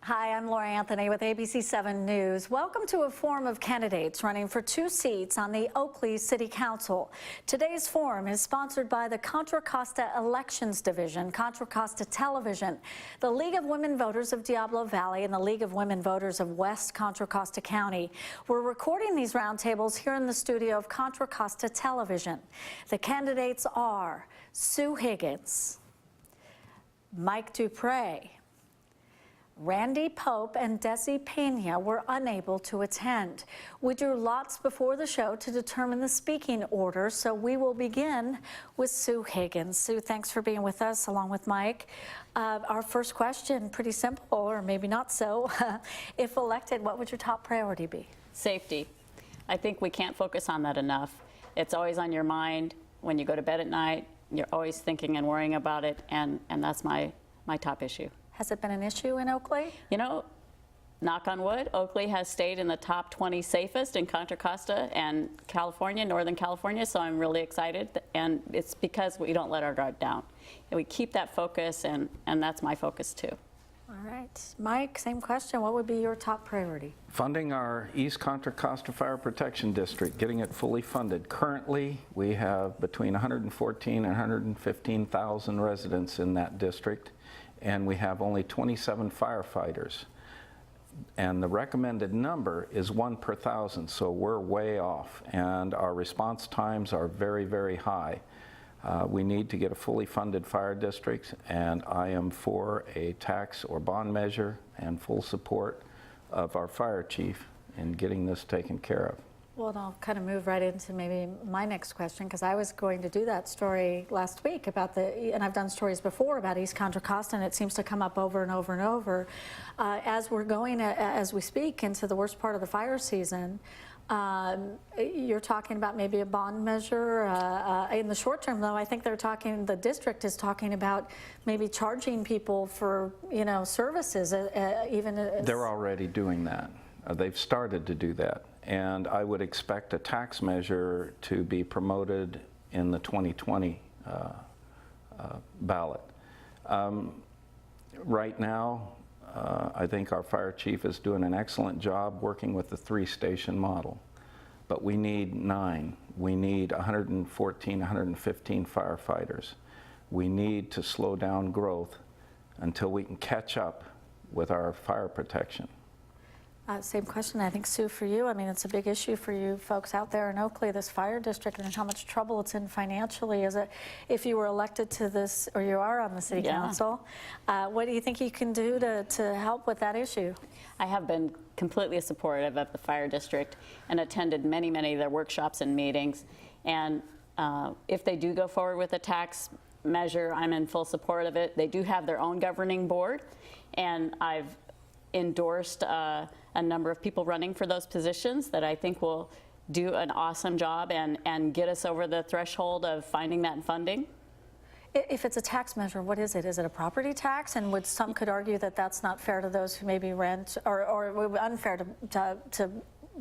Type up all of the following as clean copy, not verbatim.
Hi, I'm Laura Anthony with ABC 7 News. Welcome to a forum of candidates running for 2 seats on the Oakley City Council. Today's forum is sponsored by the Contra Costa Elections Division, Contra Costa Television, the League of Women Voters of Diablo Valley, and the League of Women Voters of West Contra Costa County. We're recording these roundtables here in the studio of Contra Costa Television. The candidates are Sue Higgins, Mike Dupre, Randy Pope and Desi Pena were unable to attend. We drew lots before the show to determine the speaking order, so we will begin with Sue Higgins. Sue, thanks for being with us along with Mike. Our first question, pretty simple, or maybe not so. If elected, what would your top priority be? Safety. I think we can't focus on that enough. It's always on your mind when you go to bed at night. You're always thinking and worrying about it, and that's my top issue. Has it been an issue in Oakley? You know, knock on wood, Oakley has stayed in the top 20 safest in Contra Costa and California, Northern California, so I'm really excited, and it's because we don't let our guard down. And we keep that focus, and that's my focus too. All right. Mike, same question. What would be your top priority? Funding our East Contra Costa Fire Protection District, getting it fully funded. Currently, we have between 114 and 115,000 residents in that district, and we have only 27 firefighters. And the recommended number is 1 per 1,000, so we're way off. And our response times are very, very high. We need to get a fully funded fire district, and I am for a tax or bond measure and full support of our fire chief in getting this taken care of. Well, and I'll kind of move right into maybe my next question, because I was going to do that story last week about and I've done stories before about East Contra Costa, and it seems to come up over and over and over. As we're going, as we speak, into the worst part of the fire season, you're talking about maybe a bond measure. In the short term, though, I think the district is talking about maybe charging people for, services, even as... They're already doing that. They've started to do that. And I would expect a tax measure to be promoted in the 2020 ballot. Right now, I think our fire chief is doing an excellent job working with the 3-station model. But we need 9. We need 114, 115 firefighters. We need to slow down growth until we can catch up with our fire protection. Same question, I think, Sue, for you. I mean, it's a big issue for you folks out there in Oakley, this fire district, and how much trouble it's in financially. Is it, if you were elected to this, or you are on the city council, what do you think you can do to help with that issue? I have been completely supportive of the fire district and attended many, many of their workshops and meetings. And if they do go forward with a tax measure, I'm in full support of it. They do have their own governing board, and I've endorsed a number of people running for those positions that I think will do an awesome job and get us over the threshold of finding that funding. If it's a tax measure, what is it? Is it a property tax? And some could argue that that's not fair to those who maybe rent, or unfair to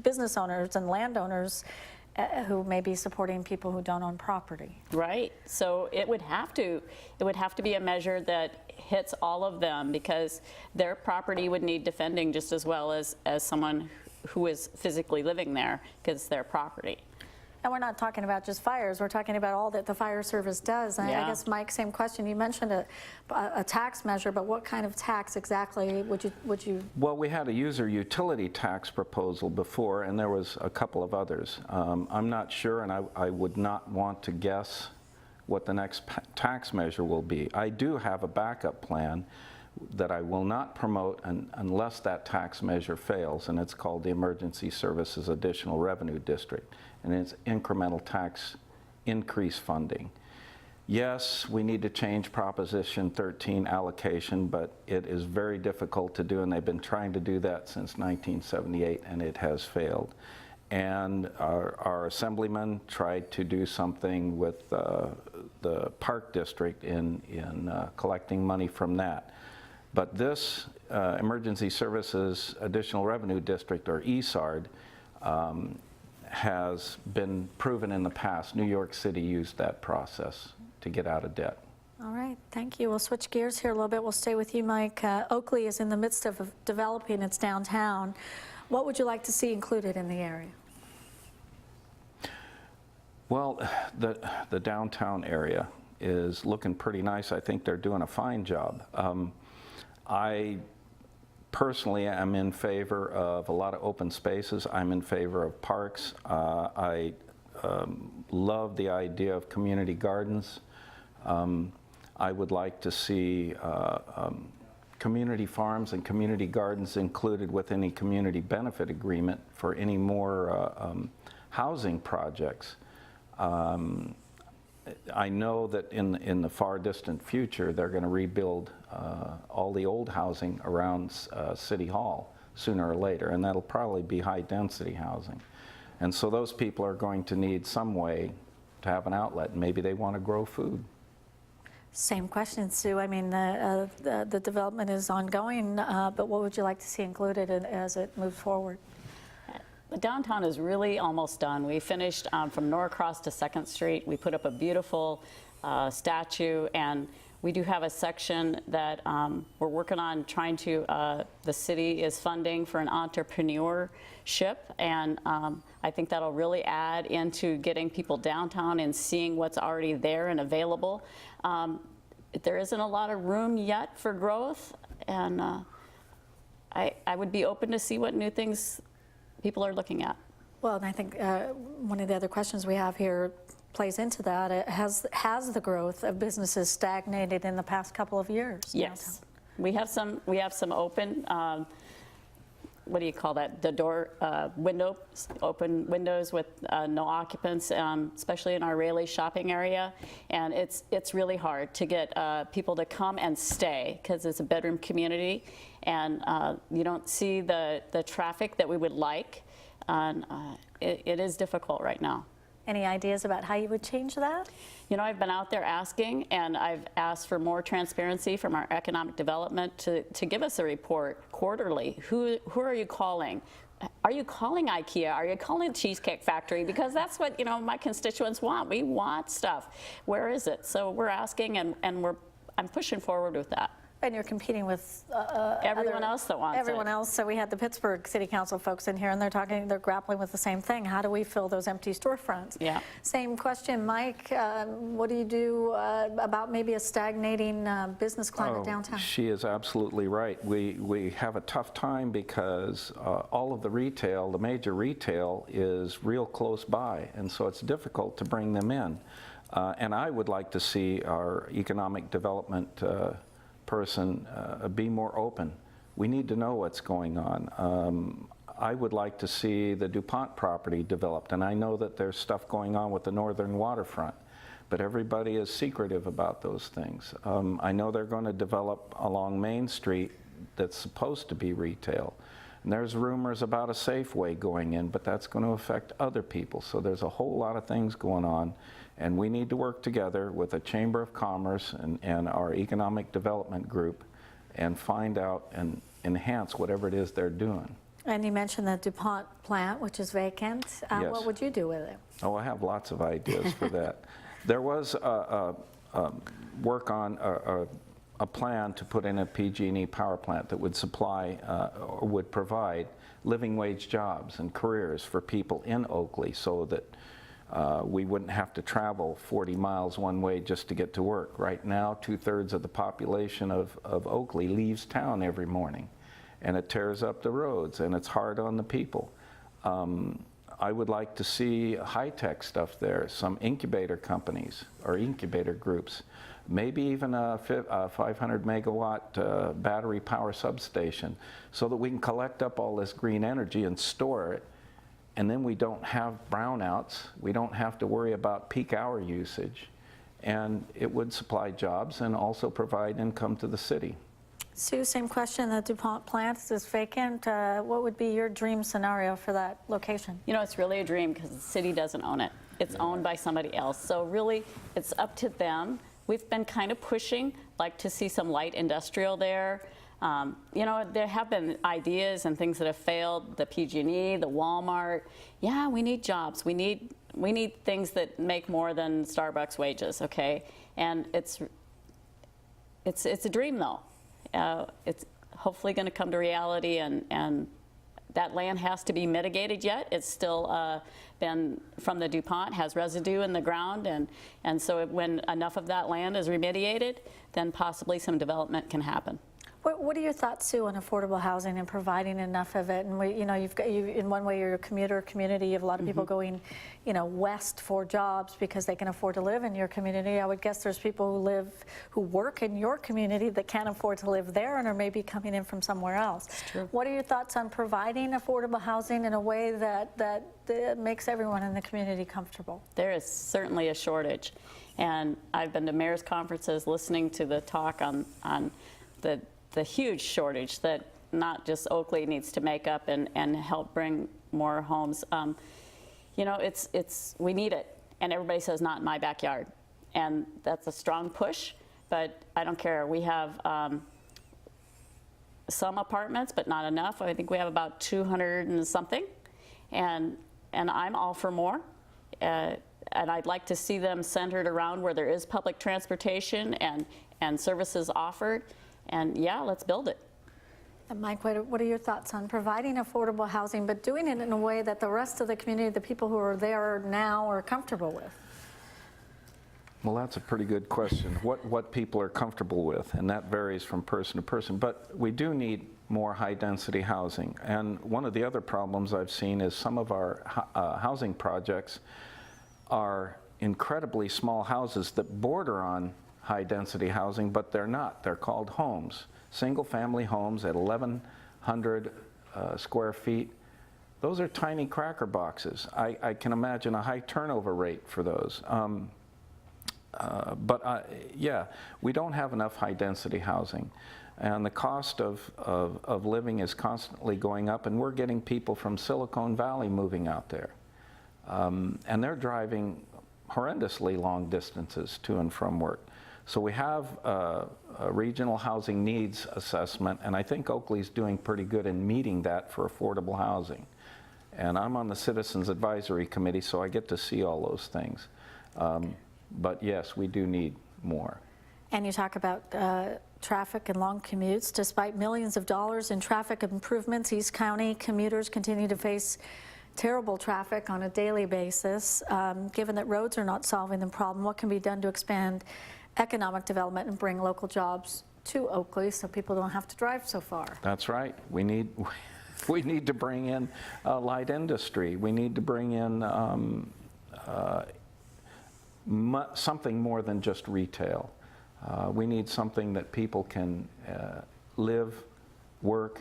business owners and landowners who may be supporting people who don't own property. Right. So it would have to be a measure that hits all of them, because their property would need defending just as well as someone who is physically living there, because it's their property. And we're not talking about just fires, we're talking about all that the fire service does. And I guess, Mike, same question. You mentioned a tax measure, but what kind of tax exactly would you? Well, we had a user utility tax proposal before, and there was a couple of others. I'm not sure, and I would not want to guess what the next tax measure will be. I do have a backup plan that I will not promote unless that tax measure fails, and it's called the Emergency Services Additional Revenue District, and it's incremental tax increase funding. Yes, we need to change Proposition 13 allocation, but it is very difficult to do, and they've been trying to do that since 1978, and it has failed. And our assemblyman tried to do something with the Park District in collecting money from that. But this Emergency Services Additional Revenue District, or ESARD, has been proven in the past. New York City used that process to get out of debt. All right, thank you. We'll switch gears here a little bit. We'll stay with you, Mike. Oakley is in the midst of developing its downtown. What would you like to see included in the area? Well, the downtown area is looking pretty nice. I think they're doing a fine job. I personally am in favor of a lot of open spaces. I'm in favor of parks. I love the idea of community gardens. I would like to see community farms and community gardens included with any community benefit agreement for any more housing projects. I know that in the far distant future they're going to rebuild all the old housing around City Hall sooner or later, and that'll probably be high density housing. And so those people are going to need some way to have an outlet, and maybe they want to grow food. Same question, Sue. I mean, the development is ongoing, but what would you like to see included as it moves forward? The downtown is really almost done. We finished from Norcross to 2nd Street. We put up a beautiful statue, and we do have a section that we're working on trying to, the city is funding for an entrepreneurship, and I think that'll really add into getting people downtown and seeing what's already there and available. There isn't a lot of room yet for growth, and I would be open to see what new things people are looking at. Well, and I think one of the other questions we have here plays into that. Has the growth of businesses stagnated in the past couple of years? Yes, we have some open. What do you call that? The door open windows with no occupants, especially in our Rayleigh shopping area, and it's really hard to get people to come and stay because it's a bedroom community, and you don't see the traffic that we would like, and it is difficult right now. Any ideas about how you would change that? You know, I've been out there asking, and I've asked for more transparency from our economic development to give us a report quarterly. Who are you calling? Are you calling IKEA? Are you calling the Cheesecake Factory? Because that's what, you know, my constituents want. We want stuff. Where is it? So we're asking, and I'm pushing forward with that. And you're competing with everyone else that wants everyone it. else. So we had the Pittsburgh City Council folks in here, and they're grappling with the same thing. How do we fill those empty storefronts? Yeah. Same question, Mike. What do you do about maybe a stagnating business climate downtown? She is absolutely right. We have a tough time because all of the retail, the major retail, is real close by, and so it's difficult to bring them in. And I would like to see our economic development person be more open. We need to know what's going on. I would like to see the DuPont property developed, and I know that there's stuff going on with the northern waterfront, but everybody is secretive about those things. I know they're going to develop along Main Street that's supposed to be retail, and there's rumors about a Safeway going in, but that's going to affect other people. So there's a whole lot of things going on. And we need to work together with the Chamber of Commerce and our economic development group and find out and enhance whatever it is they're doing. And you mentioned the DuPont plant, which is vacant. Yes. What would you do with it? Oh, I have lots of ideas for that. There was work on a plan to put in a PG&E power plant that would supply or would provide living wage jobs and careers for people in Oakley, so that we wouldn't have to travel 40 miles one way just to get to work. Right now, 2/3 of the population of Oakley leaves town every morning, and it tears up the roads, and it's hard on the people. I would like to see high-tech stuff there, some incubator companies or incubator groups, maybe even a 500 megawatt battery power substation, so that we can collect up all this green energy and store it. And then we don't have brownouts, we don't have to worry about peak hour usage, and it would supply jobs and also provide income to the city. Sue, same question. The DuPont plant is vacant. What would be your dream scenario for that location? You know, it's really a dream because the city doesn't own it. It's owned by somebody else. So really, it's up to them. We've been kind of pushing, like, to see some light industrial there. You know, there have been ideas and things that have failed, the PG&E, the Walmart. Yeah, we need jobs. We need things that make more than Starbucks wages, okay? And it's a dream, though. It's hopefully going to come to reality, and that land has to be mitigated yet. It's still been from the DuPont, has residue in the ground, and so when enough of that land is remediated, then possibly some development can happen. What are your thoughts, Sue, on affordable housing and providing enough of it? And you know, in one way you're a commuter community. You have a lot of people going, you know, west for jobs because they can afford to live in your community. I would guess there's people who work in your community that can't afford to live there and are maybe coming in from somewhere else. That's true. What are your thoughts on providing affordable housing in a way that makes everyone in the community comfortable? There is certainly a shortage, and I've been to mayor's conferences listening to the talk on the huge shortage that not just Oakley needs to make up and help bring more homes. You know, we need it, and everybody says not in my backyard, and that's a strong push, but I don't care. We have some apartments, but not enough. I think we have about 200 and something, and I'm all for more. And I'd like to see them centered around where there is public transportation and services offered. And yeah, let's build it. And Mike, what are your thoughts on providing affordable housing, but doing it in a way that the rest of the community, the people who are there now, are comfortable with? Well, that's a pretty good question. What people are comfortable with, and that varies from person to person. But we do need more high-density housing. And one of the other problems I've seen is some of our housing projects are incredibly small houses that border on high-density housing, but they're not. They're called homes, single-family homes at 1,100 square feet. Those are tiny cracker boxes. I can imagine a high turnover rate for those. Yeah, we don't have enough high-density housing, and the cost of living is constantly going up, and we're getting people from Silicon Valley moving out there, and they're driving horrendously long distances to and from work. So we have a regional housing needs assessment, and I think Oakley's doing pretty good in meeting that for affordable housing. And I'm on the Citizens Advisory Committee, so I get to see all those things. But yes, we do need more. And you talk about traffic and long commutes. Despite millions of dollars in traffic improvements, East County commuters continue to face terrible traffic on a daily basis. Given that roads are not solving the problem, what can be done to expand economic development and bring local jobs to Oakley so people don't have to drive so far? That's right. We need to bring in light industry. We need to bring in something more than just retail. We need something that people can live, work,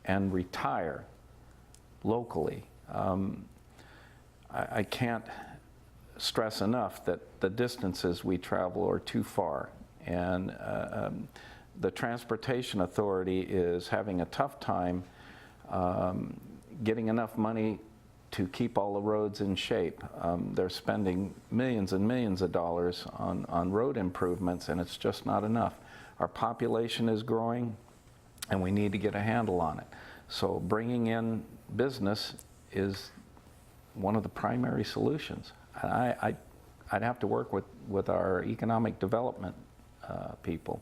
and retire locally. I can't stress enough that the distances we travel are too far, and the Transportation Authority is having a tough time getting enough money to keep all the roads in shape. They're spending millions and millions of dollars on road improvements, and it's just not enough. Our population is growing, and we need to get a handle on it. So bringing in business is one of the primary solutions. I'd have to work with our economic development people.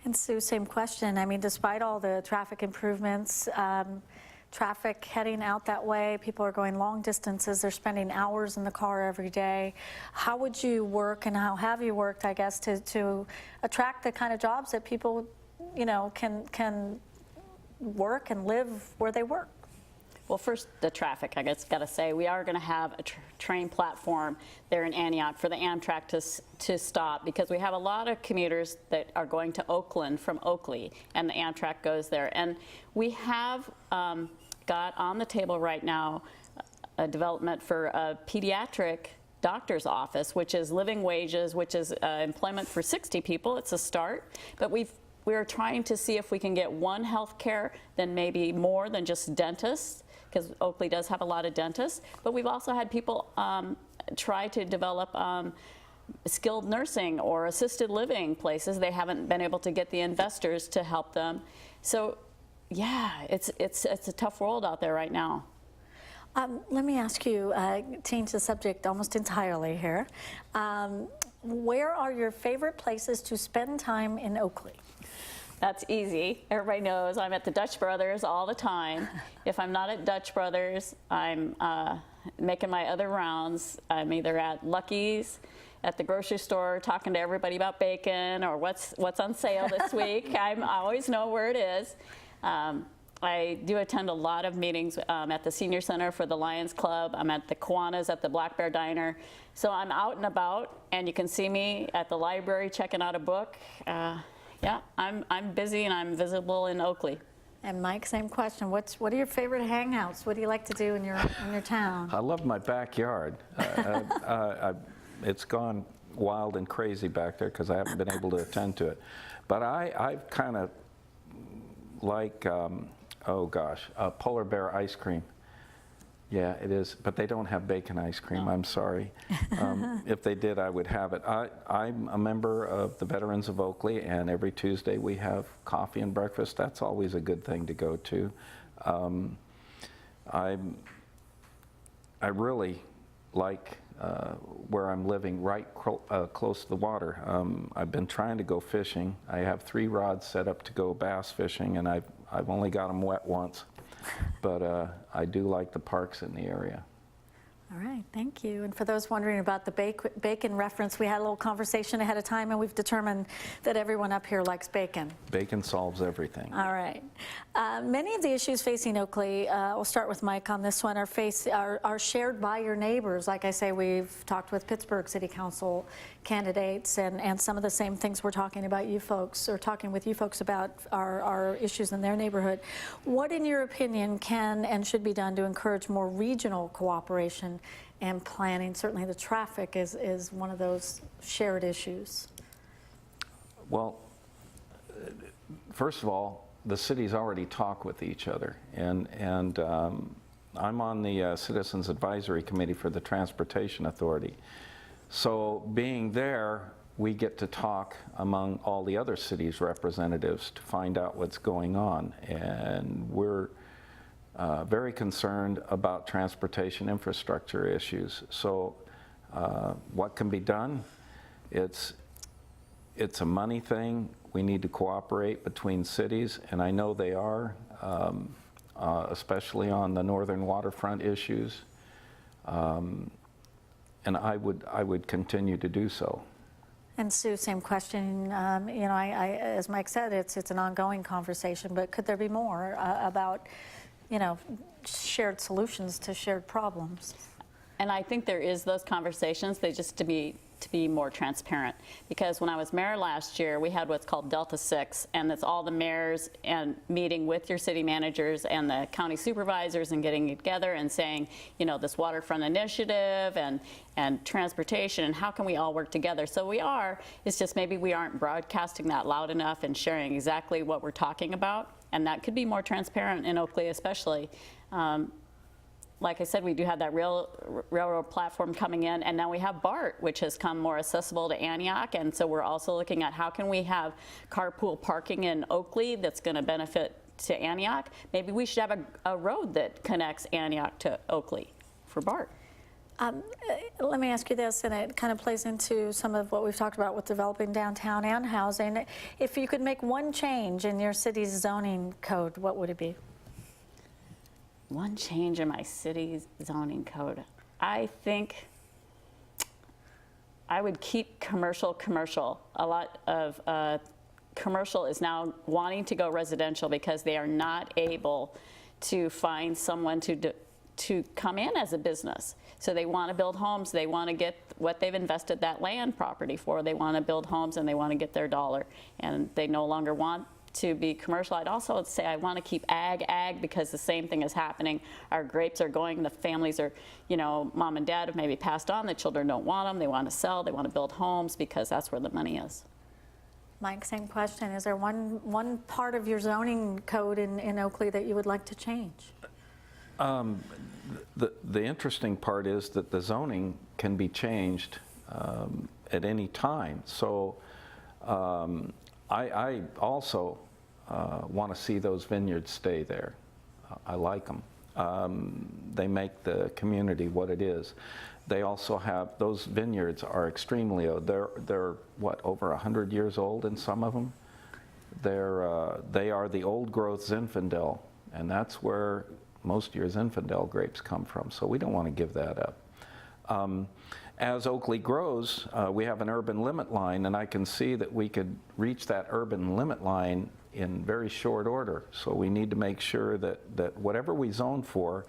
And Sue, same question. I mean, despite all the traffic improvements, traffic heading out that way, people are going long distances, they're spending hours in the car every day. How would you work, and how have you worked, I guess, to attract the kind of jobs that people, you know, can work and live where they work? Well, first, the traffic, I guess, got to say, we are going to have a train platform there in Antioch for the Amtrak to stop, because we have a lot of commuters that are going to Oakland from Oakley, and the Amtrak goes there. And we have got on the table right now a development for a pediatric doctor's office, which is living wages, which is employment for 60 people. It's a start, but we're trying to see if we can get one healthcare, then maybe more than just dentists, because Oakley does have a lot of dentists. But we've also had people try to develop skilled nursing or assisted living places. They haven't been able to get the investors to help them. So yeah, it's a tough world out there right now. Let me ask you, change the subject almost entirely here. Where are your favorite places to spend time in Oakley? That's easy. Everybody knows I'm at the Dutch Brothers all the time. If I'm not at Dutch Brothers, I'm making my other rounds. I'm either at Lucky's, at the grocery store, talking to everybody about bacon or what's on sale this week. I always know where it is. I do attend a lot of meetings at the Senior Center for the Lions Club. I'm at the Kiwanis at the Black Bear Diner. So I'm out and about, and you can see me at the library checking out a book. Yeah, I'm busy and I'm visible in Oakley. And Mike, same question. What are your favorite hangouts? What do you like to do in your town? I love my backyard. It's gone wild and crazy back there because I haven't been able to attend to it. But I kind of like, oh gosh, polar bear ice cream. Yeah, it is, but they don't have bacon ice cream, I'm sorry. If they did, I would have it. I'm a member of the Veterans of Oakley, and every Tuesday we have coffee and breakfast. That's always a good thing to go to. I really like where I'm living, right close to the water. I've been trying to go fishing. I have 3 rods set up to go bass fishing, and I've only got them wet once. But I do like the parks in the area. All right, thank you. And for those wondering about the bacon reference, we had a little conversation ahead of time, and we've determined that everyone up here likes bacon. Bacon solves everything. All right. Many of the issues facing Oakley, we'll start with Mike on this one, are shared by your neighbors. Like I say, we've talked with Pittsburgh City Council candidates, and some of the same things we're talking about you folks, or talking with you folks about are issues in their neighborhood. What, in your opinion, can and should be done to encourage more regional cooperation and planning? Certainly the traffic is one of those shared issues. Well, first of all, the cities already talk with each other, and I'm on the Citizens Advisory Committee for the Transportation Authority. So being there, we get to talk among all the other cities' representatives to find out what's going on, and we're very concerned about transportation infrastructure issues. So what can be done? It's a money thing. We need to cooperate between cities, and I know they are, especially on the northern waterfront issues. And I would continue to do so. And Sue, same question. You know, as Mike said, it's an ongoing conversation, but could there be more about, you know, shared solutions to shared problems? And I think there is those conversations. They just to be more transparent. Because when I was mayor last year, we had what's called Delta 6, and that's all the mayors and meeting with your city managers and the county supervisors and getting together and saying, you know, this waterfront initiative and transportation, and how can we all work together? So we are, it's just maybe we aren't broadcasting that loud enough and sharing exactly what we're talking about. And that could be more transparent in Oakley especially. Like I said, we do have that railroad platform coming in, and now we have BART, which has come more accessible to Antioch, and so we're also looking at how can we have carpool parking in Oakley that's going to benefit to Antioch. Maybe we should have a road that connects Antioch to Oakley for BART. Let me ask you this, and it kind of plays into some of what we've talked about with developing downtown and housing. If you could make one change in your city's zoning code, what would it be? One change in my city's zoning code. I think I would keep commercial. A lot of commercial is now wanting to go residential because they are not able to find someone to come in as a business. So they want to build homes. They want to get what they've invested that land property for. They want to build homes and they want to get their dollar. And they no longer want to be commercial. I'd also say I want to keep ag because the same thing is happening. Our grapes are going, the families are, you know, mom and dad have maybe passed on, the children don't want them, they want to sell, they want to build homes because that's where the money is. Mike, same question. Is there one part of your zoning code in Oakley that you would like to change? The interesting part is that the zoning can be changed at any time. So I also want to see those vineyards stay there. I like them. They make the community what it is. They also have, those vineyards are extremely old. They're what, over 100 years old in some of them? They are the old growth Zinfandel, and that's where most of your Zinfandel grapes come from, so we don't want to give that up. As Oakley grows, we have an urban limit line, and I can see that we could reach that urban limit line in very short order. So we need to make sure that whatever we zone for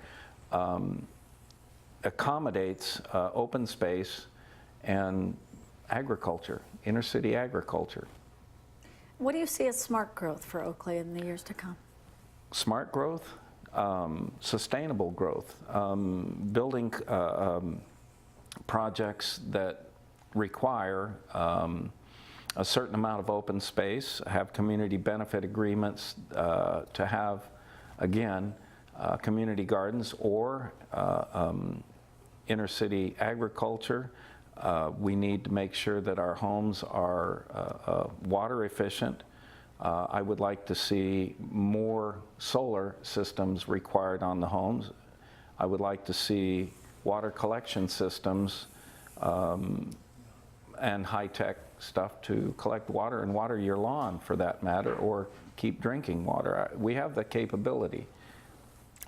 accommodates open space and agriculture, inner city agriculture. What do you see as smart growth for Oakley in the years to come? Smart growth, sustainable growth, building projects that require a certain amount of open space, have community benefit agreements to have, again, community gardens or inner city agriculture. We need to make sure that our homes are water efficient. I would like to see more solar systems required on the homes. I would like to see water collection systems and high-tech stuff to collect water and water your lawn, for that matter, or keep drinking water. We have the capability.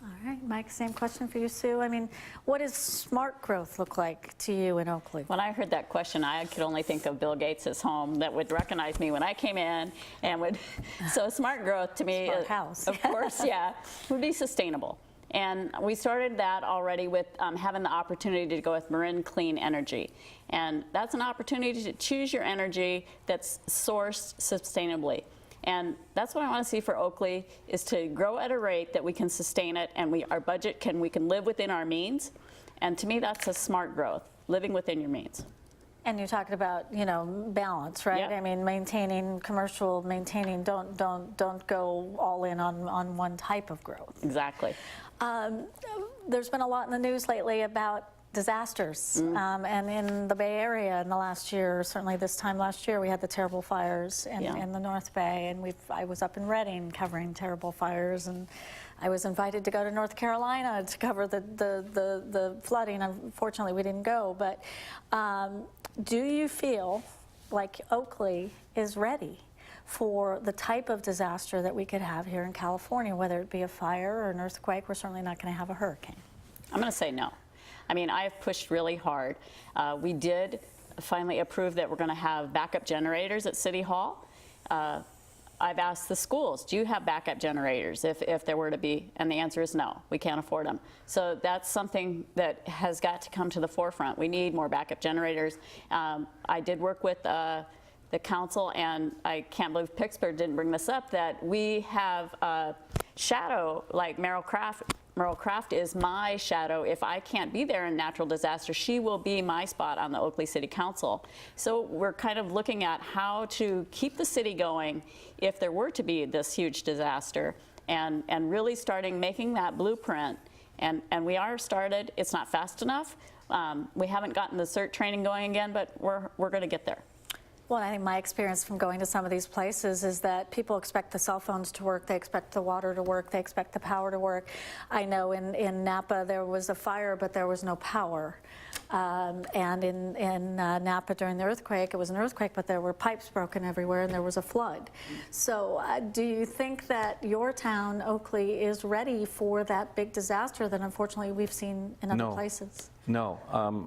All right, Mike, same question for you, Sue. I mean, what does smart growth look like to you in Oakley? When I heard that question, I could only think of Bill Gates' home that would recognize me when I came in and would, so smart growth to me, Smart house. Of course, yeah, would be sustainable. And we started that already with having the opportunity to go with Marin Clean Energy. And that's an opportunity to choose your energy that's sourced sustainably. And that's what I want to see for Oakley, is to grow at a rate that we can sustain it, and our budget we can live within our means. And to me, that's a smart growth, living within your means. And you talked about, you know, balance, right? Yep. I mean, maintaining commercial, don't go all in on one type of growth. Exactly. There's been a lot in the news lately about disasters, and in the Bay Area in the last year, certainly this time last year, we had the terrible fires in the North Bay, and I was up in Redding covering terrible fires, and I was invited to go to North Carolina to cover the flooding. Unfortunately, we didn't go, but do you feel like Oakley is ready for the type of disaster that we could have here in California, whether it be a fire or an earthquake? We're certainly not going to have a hurricane. I'm going to say no. I mean, I've pushed really hard. We did finally approve that we're going to have backup generators at City Hall. I've asked the schools, do you have backup generators if there were to be? And the answer is no, we can't afford them. So that's something that has got to come to the forefront. We need more backup generators. I did work with the council, and I can't believe Pittsburgh didn't bring this up, that we have a shadow, like Merrill Craft is my shadow. If I can't be there in natural disaster, she will be my spot on the Oakley City Council. So we're kind of looking at how to keep the city going if there were to be this huge disaster, and really making that blueprint. And we are started. It's not fast enough. We haven't gotten the CERT training going again, but we're going to get there. Well, I think my experience from going to some of these places is that people expect the cell phones to work, they expect the water to work, they expect the power to work. I know in Napa there was a fire, but there was no power. And in Napa during the earthquake, it was an earthquake, but there were pipes broken everywhere and there was a flood. So do you think that your town, Oakley, is ready for that big disaster that unfortunately we've seen in other places? No.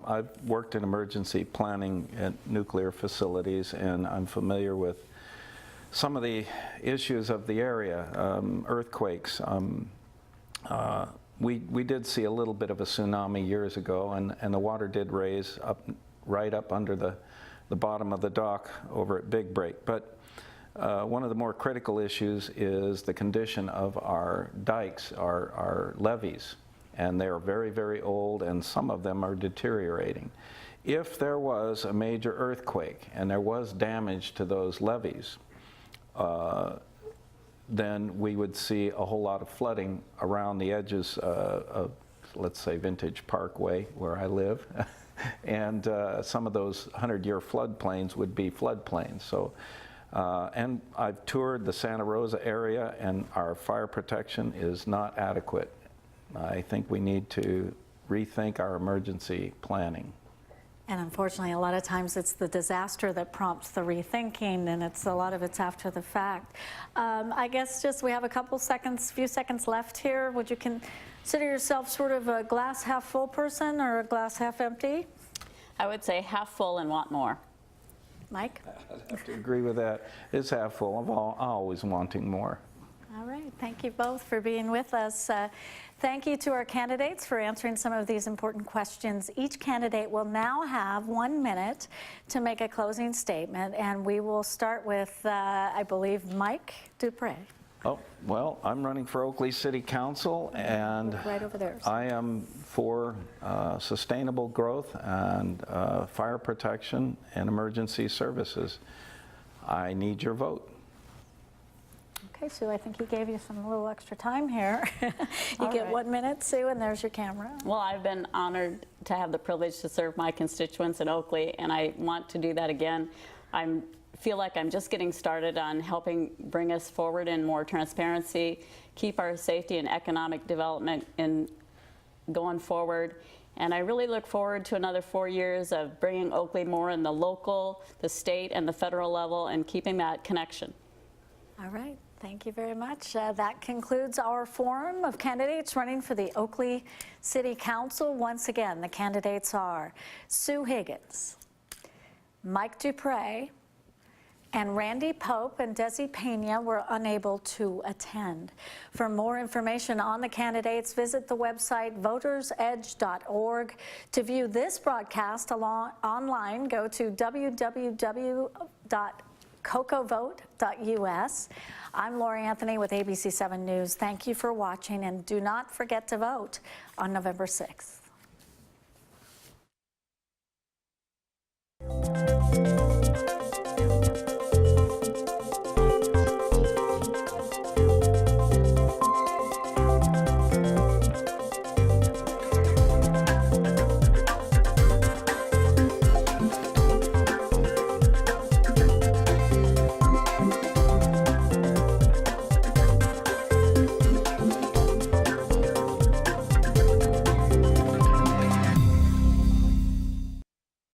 I've worked in emergency planning at nuclear facilities, and I'm familiar with some of the issues of the area, earthquakes. We did see a little bit of a tsunami years ago, and the water did raise right up under the bottom of the dock over at Big Break. But one of the more critical issues is the condition of our dikes, our levees. And they are very, very old, and some of them are deteriorating. If there was a major earthquake and there was damage to those levees, then we would see a whole lot of flooding around the edges of, let's say, Vintage Parkway, where I live. and some of those 100-year floodplains would be floodplains. So, and I've toured the Santa Rosa area, and our fire protection is not adequate. I think we need to rethink our emergency planning. And unfortunately, a lot of times it's the disaster that prompts the rethinking, and a lot of it's after the fact. I guess just we have a few seconds left here. Would you consider yourself sort of a glass half full person or a glass half empty? I would say half full and want more. Mike? I'd have to agree with that. It's half full. I'm always wanting more. All right, thank you both for being with us. Thank you to our candidates for answering some of these important questions. Each candidate will now have 1 minute to make a closing statement, and we will start with, I believe, Mike Dupre. Oh, well, I'm running for Oakley City Council, and Right over there. I am for sustainable growth and fire protection and emergency services. I need your vote. Okay, Sue, I think he gave you some little extra time here. You get right. 1 minute, Sue, and there's your camera. Well, I've been honored to have the privilege to serve my constituents in Oakley, and I want to do that again. I feel like I'm just getting started on helping bring us forward in more transparency, keep our safety and economic development going forward. And I really look forward to another 4 years of bringing Oakley more in the local, the state, and the federal level, and keeping that connection. All right, thank you very much. That concludes our forum of candidates running for the Oakley City Council. Once again, the candidates are Sue Higgins, Mike Dupre, and Randy Pope and Desi Pena were unable to attend. For more information on the candidates, visit the website votersedge.org. To view this broadcast online, go to www.cocovote.us. I'm Lori Anthony with ABC 7 News. Thank you for watching, and do not forget to vote on November 6th.